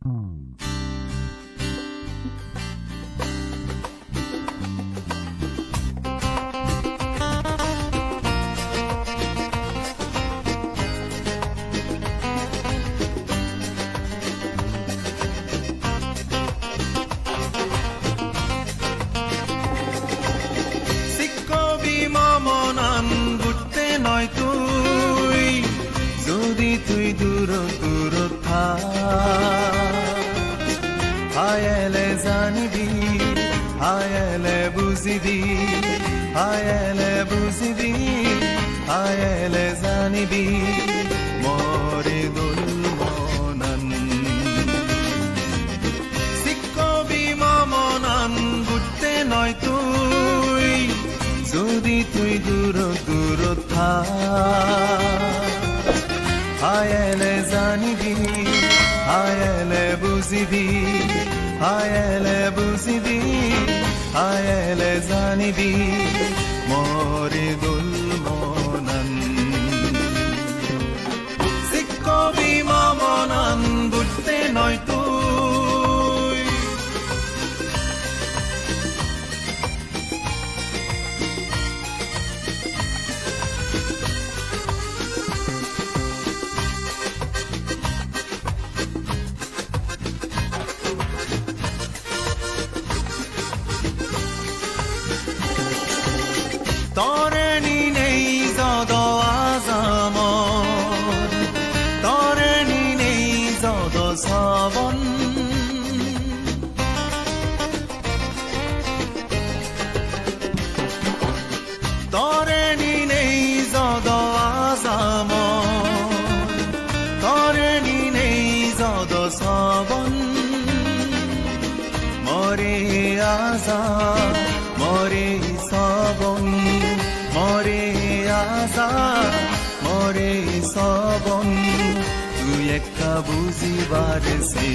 তুই দূর দূর আয়েলে জানিবি আয়েলে বুঝিবি আয়েলে বুঝিবি আয়েলে জানিবি মরে দোল মনন শিক্ষবি মনন বুঝতে নয় তুই যদি তুই দূর দূর আয়েলে জানিবি আয়েলে বুঝিবি আয়েলে বুঝিবি আয়েলে জানিবি মরে দোল মনন শিক্ষবি মনন বুঝতে নয় তুই তরে নেই যদ আজামন তরে নেই যদ শ্রবণ তরে নেই যদ আজামন তরে নেই যদ শ্রবণ মরে আজা মরে শ্রবণ মরে আজা মরে শ্রবণ তুই একা বুঝিবার সে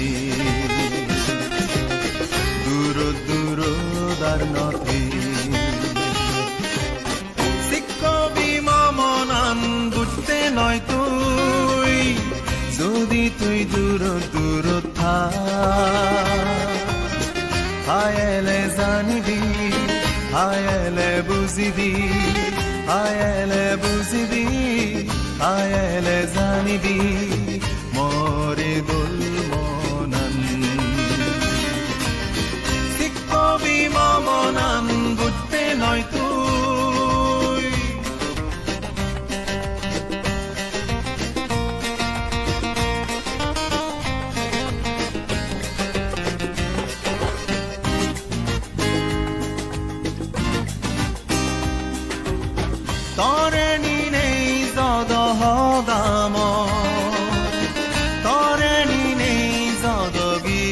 দূর দূর দার নথে শিক্ষবি মনন বুঝতে নয় তুই যদি তুই দূর দূর আয়েলে জানিবি আয়েলে বুঝিবি আয়েলে বুঝিবি আয়েলে জানিবি মরে দোল মনন শিক্ষবি মনন বুঝতে নয় তুই তরে নেই যদ হদাম তরে নেই যদ গী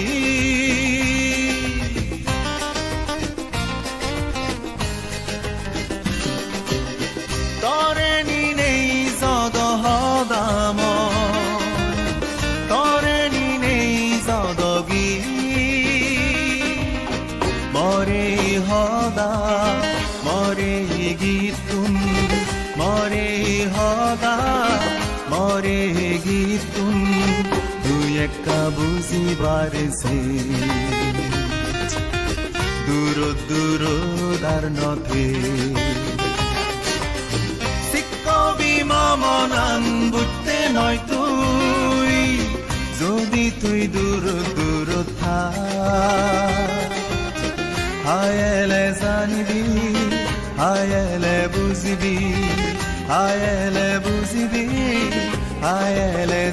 তরে নেই যদ হদাম তরে নেই যদ গী মরে হদা মরে গীতুন মরে হদা মরে গীতুন তুই একা বুঝিবার সে দূর দূর দার নথে শিক্ষবি মনন বুঝতে নয় তুই যদি তুই দূর দূর আয়েলে জানিবি আয়েলে বুঝিবি আয়েলে বুঝিবি আয়েলে